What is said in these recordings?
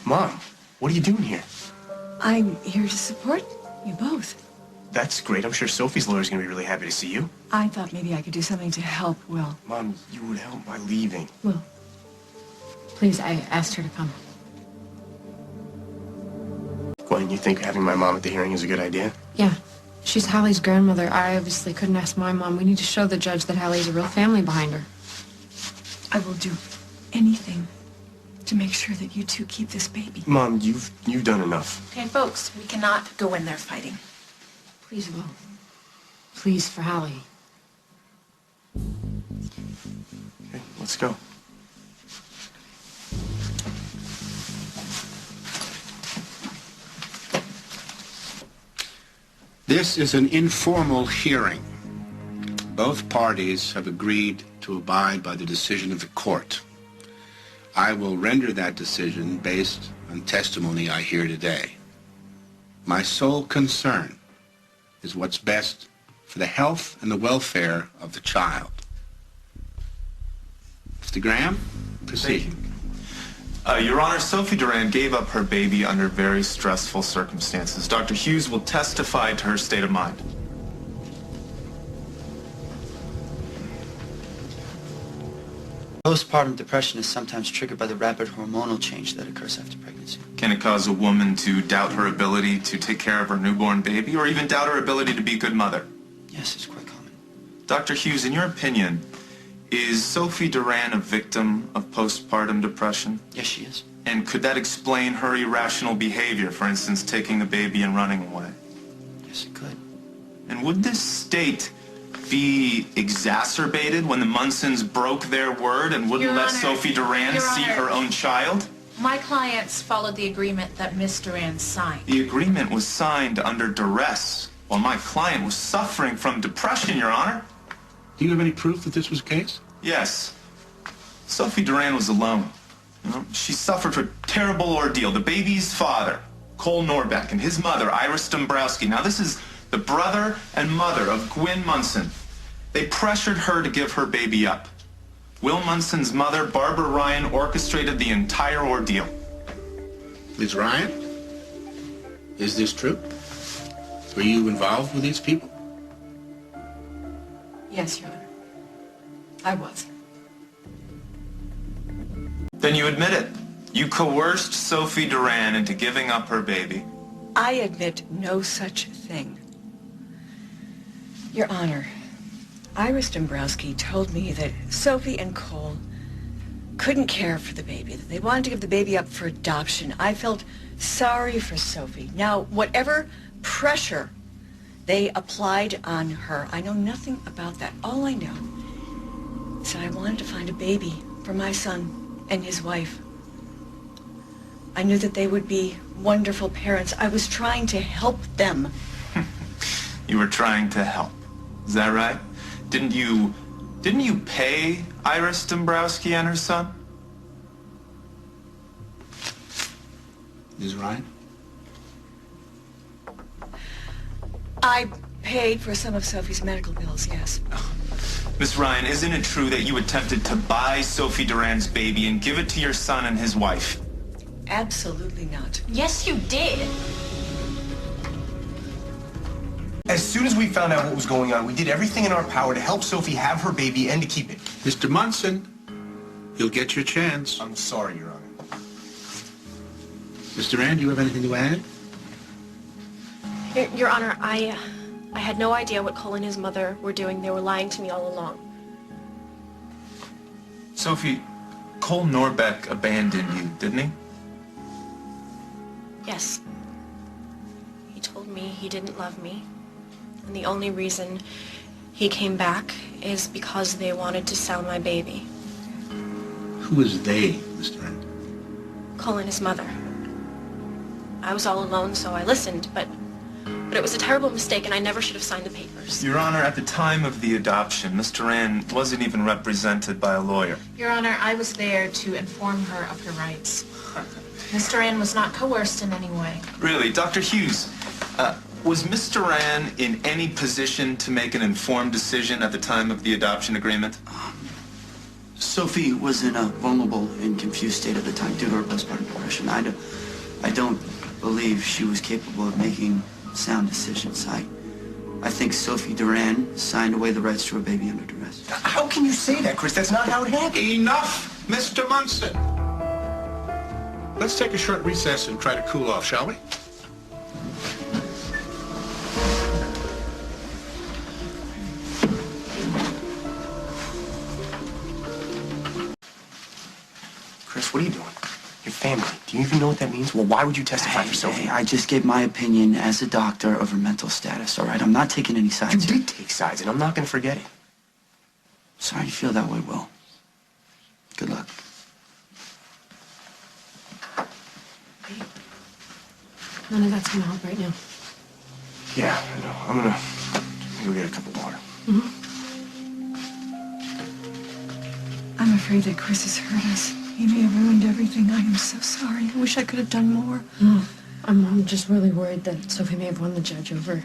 Mom, what are you doing here? I'm here to support you both. That's great. I'm sure Sophie's lawyer's gonna be really happy to see you. I thought maybe I could do something to help Will. Mom, you would help by leaving. Will, please, I asked her to come. Gwen, you think having my mom at the hearing is a good idea? Yeah. She's Hallie's grandmother. I obviously couldn't ask my mom. We need to show the judge that Hallie has a real family behind her. I will do anything to make sure that you two keep this baby. Mom, you've done enough. Okay, folks, we cannot go in there fighting. Please, Will. Please, for Hallie. Okay, let's go. This is an informal hearing. Both parties have agreed to abide by the decision of the court. I will render that decision based on testimony I hear today. My sole concern is what's best for the health and the welfare of the child. Mr. Graham, proceed. Your Honor, Sophie Duran gave up her baby under very stressful circumstances. Dr. Hughes will testify to her state of mind. Postpartum depression is sometimes triggered by the rapid hormonal change that occurs after pregnancy. Can it cause a woman to doubt her ability to take care of her newborn baby, or even doubt her ability to be a good mother? Yes, it's quite common. Dr. Hughes, in your opinion, is Sophie Duran a victim of postpartum depression? Yes, she is. And could that explain her irrational behavior, for instance, taking the baby and running away? Yes, it could. And would this state be exacerbated when the Munsons broke their word and wouldn't Your let Honor, Sophie Duran Your see Honor. her own child? My clients followed the agreement that Miss Duran signed. The agreement was signed under duress while my client was suffering from depression, Your Honor. Do you have any proof that this was the case? Yes. Sophie Duran was alone. You know, she suffered a terrible ordeal. The baby's father, Cole Norbeck, and his mother, Iris Dombrowski. Now, this is the brother and mother of Gwyn Munson. They pressured her to give her baby up. Will Munson's mother, Barbara Ryan, orchestrated the entire ordeal. Ms. Ryan, is this true? Were you involved with these people? Yes, Your Honor. I was. Then you admit it. You coerced Sophie Duran into giving up her baby. I admit no such thing. Your Honor, Iris Dombrowski told me that Sophie and Cole couldn't care for the baby, that they wanted to give the baby up for adoption. I felt sorry for Sophie. Now, whatever pressure they applied on her, I know nothing about that. All I know is that I wanted to find a baby for my son and his wife. I knew that they would be wonderful parents. I was trying to help them. You were trying to help. Is that right? Didn't you pay Iris Dombrowski and her son? Ms. Ryan? I paid for some of Sophie's medical bills, yes. Miss Ryan, isn't it true that you attempted to buy Sophie Duran's baby and give it to your son and his wife? Absolutely not. Yes, you did. As soon as we found out what was going on, we did everything in our power to help Sophie have her baby and to keep it. Mr. Munson, you'll get your chance. I'm sorry, Your Honor. Mr. Rand, do you have anything to add? Your Honor, I had no idea what Cole and his mother were doing. They were lying to me all along. Sophie, Cole Norbeck abandoned you, didn't he? Yes. He told me he didn't love me. And the only reason he came back is because they wanted to sell my baby. Who is they, Mr. Rand? Cole and his mother. I was all alone, so I listened, but it was a terrible mistake, and I never should have signed the papers. Your Honor, at the time of the adoption, Miss Duran wasn't even represented by a lawyer. Your Honor, I was there to inform her of her rights. Miss Duran was not coerced in any way. Really, Dr. Hughes, was Miss Duran in any position to make an informed decision at the time of the adoption agreement? Sophie was in a vulnerable and confused state at the time due to her postpartum depression. I don't believe she was capable of making sound decisions. I think Sophie Duran signed away the rights to her baby under duress. How can you say that, Chris? That's not how it happened. Enough, Mr. Munson. Let's take a short recess and try to cool off, shall we? Chris, what are you doing? Your family. Do you even know what that means? Well, why would you testify for Sophie? Hey, I just gave my opinion as a doctor of her mental status, all right? I'm not taking any sides You here. did take sides, and I'm not going to forget it. Sorry you feel that way, Will. Good luck. None of that's gonna help right now. Yeah, I know. I'm gonna go get a cup of water. I'm afraid that Chris has hurt us. He may have ruined everything. I am so sorry. I wish I could have done more. No, I'm just really worried that Sophie may have won the judge over.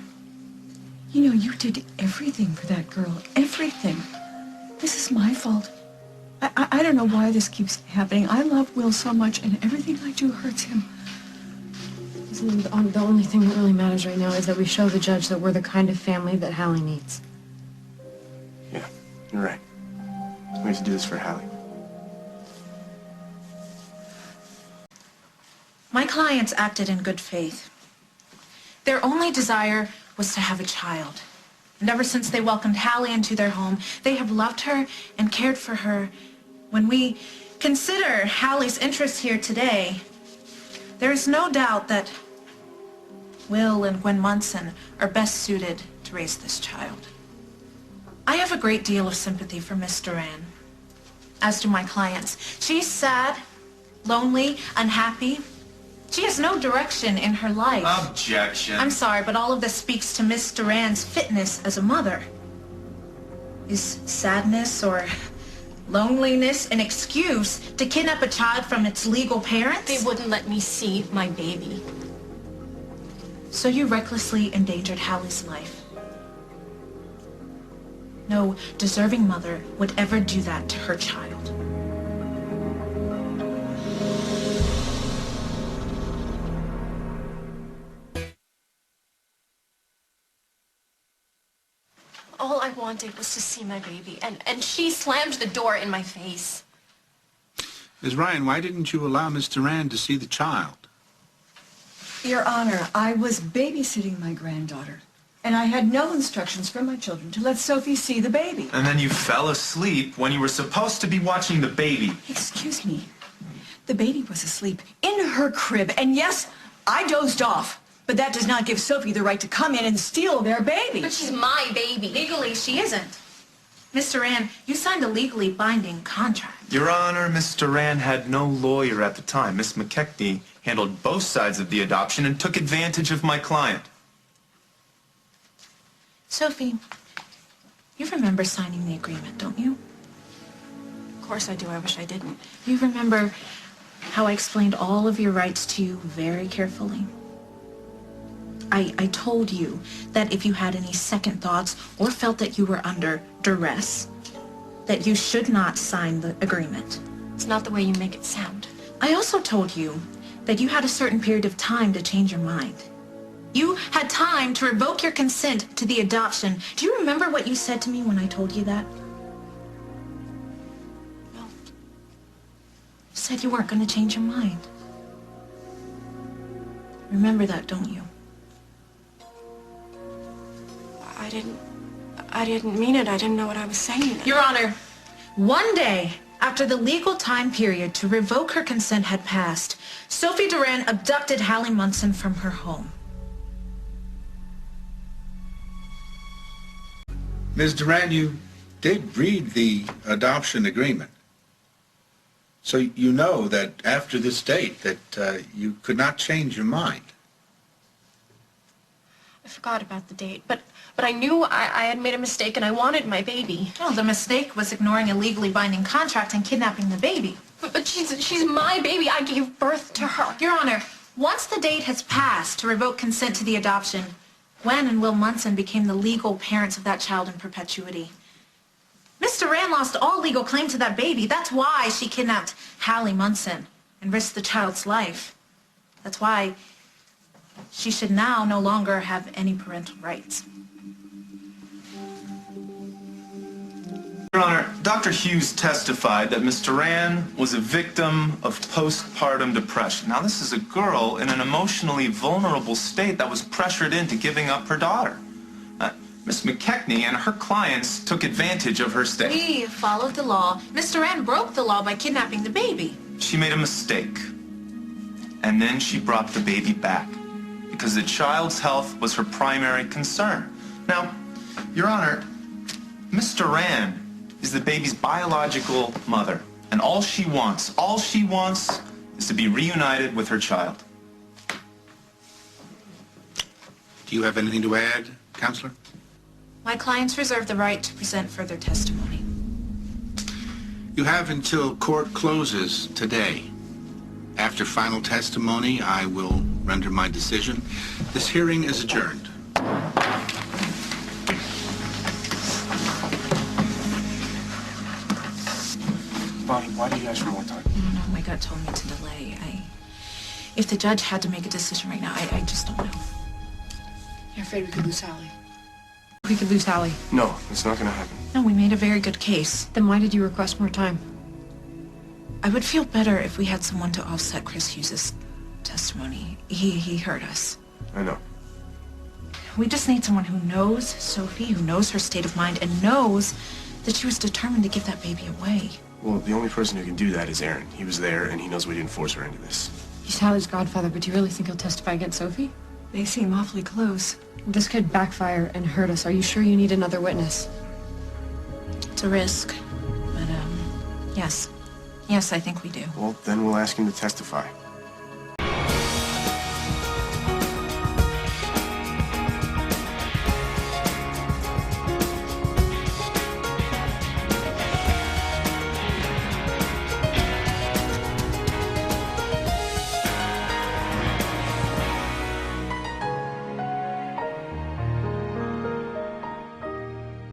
You know, you did everything for that girl. Everything. This is my fault. I don't know why this keeps happening. I love Will so much, and everything I do hurts him. Listen, the only thing that really matters right now is that we show the judge that we're the kind of family that Hallie needs. Yeah, you're right. We have to do this for Hallie. My clients acted in good faith. Their only desire was to have a child. And ever since they welcomed Hallie into their home, they have loved her and cared for her. When we consider Hallie's interest here today, there is no doubt that Will and Gwen Munson are best suited to raise this child. I have a great deal of sympathy for Miss Duran. As do my clients. She's sad, lonely, unhappy. She has no direction in her life. Objection. I'm sorry, but all of this speaks to Miss Duran's fitness as a mother. Is sadness or loneliness an excuse to kidnap a child from its legal parents? They wouldn't let me see my baby. So you recklessly endangered Hallie's life. No deserving mother would ever do that to her child. All I wanted was to see my baby, and she slammed the door in my face. Ms. Ryan, why didn't you allow Miss Duran to see the child? Your Honor, I was babysitting my granddaughter, and I had no instructions from my children to let Sophie see the baby. And then you fell asleep when you were supposed to be watching the baby. Excuse me. The baby was asleep in her crib, and yes, I dozed off. But that does not give Sophie the right to come in and steal their baby. But she's my baby. Legally, she isn't. Miss Duran, you signed a legally binding contract. Your Honor, Miss Duran had no lawyer at the time. Miss McKechnie handled both sides of the adoption and took advantage of my client. Sophie, you remember signing the agreement, don't you? Of course I do. I wish I didn't. You remember how I explained all of your rights to you very carefully? I told you that if you had any second thoughts or felt that you were under duress, that you should not sign the agreement. It's not the way you make it sound. I also told you that you had a certain period of time to change your mind. You had time to revoke your consent to the adoption. Do you remember what you said to me when I told you that? No. You said you weren't going to change your mind. Remember that, don't you? I didn't mean it. I didn't know what I was saying. Your Honor, one day after the legal time period to revoke her consent had passed, Sophie Duran abducted Hallie Munson from her home. Ms. Duran, you did read the adoption agreement. So you know that after this date that you could not change your mind. I forgot about the date, but I knew I had made a mistake and I wanted my baby. Well, the mistake was ignoring a legally binding contract and kidnapping the baby. But she's my baby. I gave birth to her. Your Honor, once the date has passed to revoke consent to the adoption, Gwen and Will Munson became the legal parents of that child in perpetuity. Mr. Rand lost all legal claim to that baby. That's why she kidnapped Hallie Munson and risked the child's life. That's why she should now no longer have any parental rights. Your Honor, Dr. Hughes testified that Ms. Duran was a victim of postpartum depression. Now, this is a girl in an emotionally vulnerable state that was pressured into giving up her daughter. Ms. McKechnie and her clients took advantage of her state. We followed the law. Ms. Duran broke the law by kidnapping the baby. She made a mistake. And then she brought the baby back because the child's health was her primary concern. Now, Your Honor, Ms. Duran is the baby's biological mother. And all she wants is to be reunited with her child. Do you have anything to add, Counselor? My clients reserve the right to present further testimony. You have until court closes today. After final testimony, I will render my decision. This hearing is adjourned. Bonnie, why do you ask for more time? No, my gut told me to delay. If the judge had to make a decision right now, I just don't know. You're afraid we could lose Hallie? We could lose Hallie. No, it's not gonna happen. No, we made a very good case. Then why did you request more time? I would feel better if we had someone to offset Chris Hughes' testimony. He hurt us. I know. We just need someone who knows Sophie, who knows her state of mind, and knows that she was determined to give that baby away. Well, the only person who can do that is Aaron. He was there, and he knows we didn't force her into this. He's Hallie's godfather, but do you really think he'll testify against Sophie? They seem awfully close. This could backfire and hurt us. Are you sure you need another witness? It's a risk, but yes. Yes, I think we do. Well, then we'll ask him to testify.